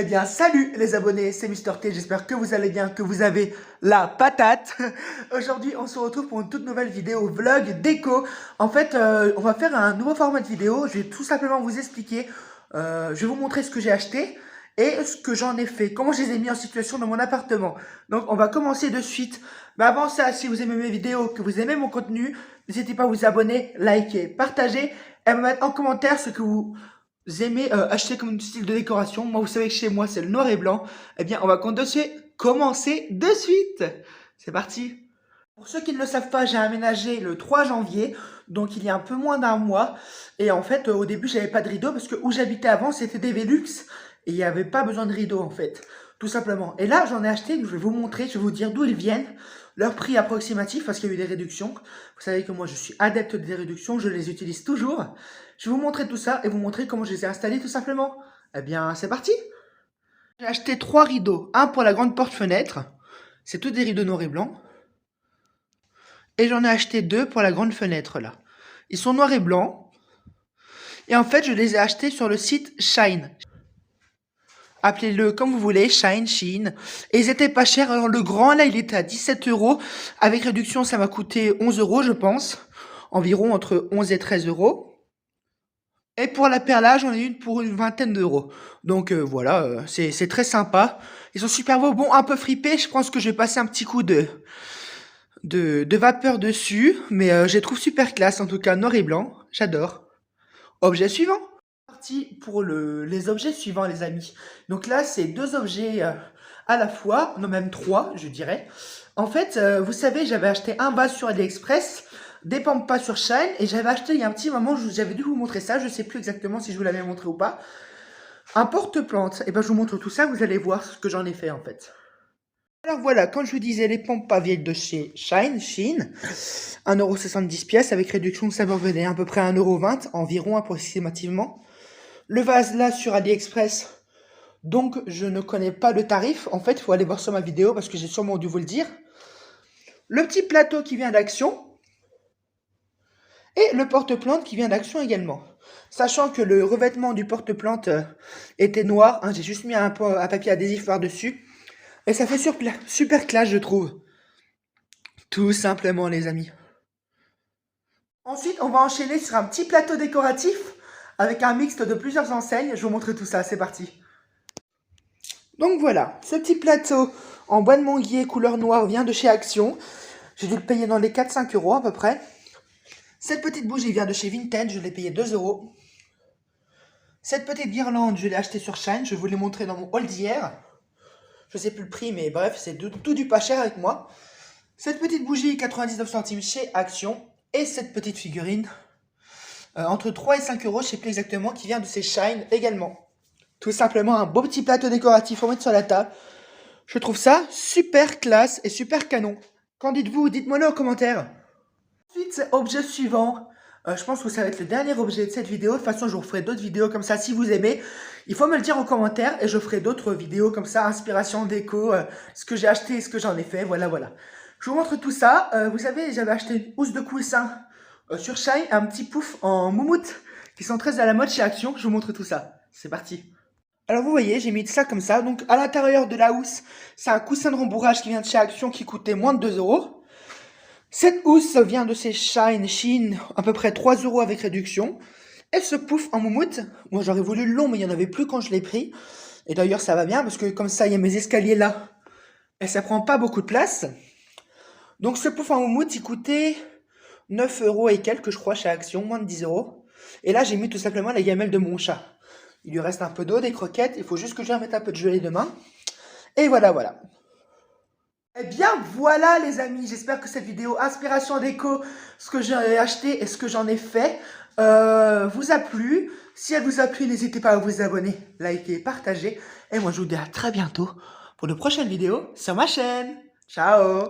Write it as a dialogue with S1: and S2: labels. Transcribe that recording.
S1: Eh bien, salut les abonnés, c'est Mister T, j'espère que vous allez bien, que vous avez la patate. Aujourd'hui, on se retrouve pour une toute nouvelle vidéo vlog déco. En fait, on va faire un nouveau format de vidéo, je vais tout simplement vous expliquer, je vais vous montrer ce que j'ai acheté et ce que j'en ai fait, comment je les ai mis en situation dans mon appartement. Donc, on va commencer de suite. Mais avant ça, si vous aimez mes vidéos, que vous aimez mon contenu, n'hésitez pas à vous abonner, liker, partager et me mettre en commentaire ce que vous aimez acheter comme style de décoration. Moi, vous savez que chez moi, c'est le noir et blanc. Eh bien, on va commencer de suite. C'est parti. Pour ceux qui ne le savent pas, j'ai aménagé le 3 janvier, donc il y a un peu moins d'un mois. Et en fait, au début, j'avais pas de rideau parce que où j'habitais avant, c'était des Velux et il n'y avait pas besoin de rideau en fait, tout simplement. Et là, j'en ai acheté, je vais vous montrer, je vais vous dire d'où ils viennent, leur prix approximatif parce qu'il y a eu des réductions. Vous savez que moi, je suis adepte des réductions, je les utilise toujours. Je vais vous montrer tout ça et vous montrer comment je les ai installés tout simplement. Eh bien, c'est parti. J'ai acheté 3 rideaux, un pour la grande porte-fenêtre, c'est tous des rideaux noirs et blancs. Et j'en ai acheté 2 pour la grande fenêtre là. Ils sont noirs et blancs. Et en fait, je les ai achetés sur le site Shine. Appelez-le comme vous voulez, Shine, Shein. Et ils étaient pas chers. Alors le grand là, il était à 17 €. Avec réduction, ça m'a coûté 11 € je pense. Environ entre 11 et 13 €. Et pour la perlage, j'en ai une pour une vingtaine d'euros. Donc voilà, c'est très sympa. Ils sont super beaux. Bon, un peu fripés. Je pense que je vais passer un petit coup de vapeur dessus. Mais je les trouve super classe. En tout cas, noir et blanc. J'adore. Objet suivant. Parti pour les objets suivants, les amis. Donc là, c'est 2 objets à la fois. Non, même 3, je dirais. En fait, vous savez, j'avais acheté un vase sur AliExpress, des Pampas sur Shine, et j'avais acheté il y a un petit moment, j'avais dû vous montrer ça, je sais plus exactement si je vous l'avais montré ou pas. Un porte-plante, et ben je vous montre tout ça, vous allez voir ce que j'en ai fait en fait. Alors voilà, quand je vous disais les Pampas vieilles de chez Shine, 1,70 € pièce, avec réduction, ça me revenait à peu près à 1,20 € environ approximativement. Le vase là sur AliExpress, donc je ne connais pas le tarif, en fait il faut aller voir sur ma vidéo parce que j'ai sûrement dû vous le dire. Le petit plateau qui vient d'Action. Et le porte-plante qui vient d'Action également. Sachant que le revêtement du porte-plante était noir, hein, j'ai juste mis un papier adhésif par-dessus. Et ça fait super classe, je trouve. Tout simplement, les amis. Ensuite, on va enchaîner sur un petit plateau décoratif avec un mixte de plusieurs enseignes. Je vais vous montrer tout ça, c'est parti. Donc voilà, ce petit plateau en bois de manguier couleur noire vient de chez Action. J'ai dû le payer dans les 4-5 € à peu près. Cette petite bougie vient de chez Vinted, je l'ai payé 2 €. Cette petite guirlande, je l'ai achetée sur Shine, je vous l'ai montré dans mon haul d'hier. Je sais plus le prix, mais bref, c'est tout du pas cher avec moi. Cette petite bougie, 99 centimes chez Action. Et cette petite figurine, entre 3 et 5 €, je sais plus exactement, qui vient de chez Shine également. Tout simplement un beau petit plateau décoratif pour mettre sur la table. Je trouve ça super classe et super canon. Qu'en dites-vous? Dites-moi-le en commentaire. Ensuite, objet suivant. Je pense que ça va être le dernier objet de cette vidéo. De toute façon, je vous ferai d'autres vidéos comme ça si vous aimez. Il faut me le dire en commentaire et je ferai d'autres vidéos comme ça, inspiration déco, ce que j'ai acheté et ce que j'en ai fait. Voilà, voilà. Je vous montre tout ça. Vous savez, j'avais acheté une housse de coussin sur Shine, un petit pouf en moumoute qui sont très à la mode chez Action. Je vous montre tout ça. C'est parti. Alors vous voyez, j'ai mis ça comme ça. Donc à l'intérieur de la housse, c'est un coussin de rembourrage qui vient de chez Action qui coûtait moins de 2 €. Cette housse vient de chez Shine, à peu près 3 € avec réduction. Et ce pouf en moumoute, moi j'aurais voulu le long mais il n'y en avait plus quand je l'ai pris. Et d'ailleurs ça va bien parce que comme ça il y a mes escaliers là. Et ça prend pas beaucoup de place. Donc ce pouf en moumoute il coûtait 9 € et quelques je crois chez Action, moins de 10 €. Et là j'ai mis tout simplement la gamelle de mon chat. Il lui reste un peu d'eau, des croquettes, il faut juste que je remette un peu de gelée demain. Et voilà, voilà. Eh bien voilà les amis, j'espère que cette vidéo inspiration déco, ce que j'ai acheté et ce que j'en ai fait, vous a plu. Si elle vous a plu, n'hésitez pas à vous abonner, liker, partager. Et moi je vous dis à très bientôt pour de prochaines vidéos sur ma chaîne. Ciao!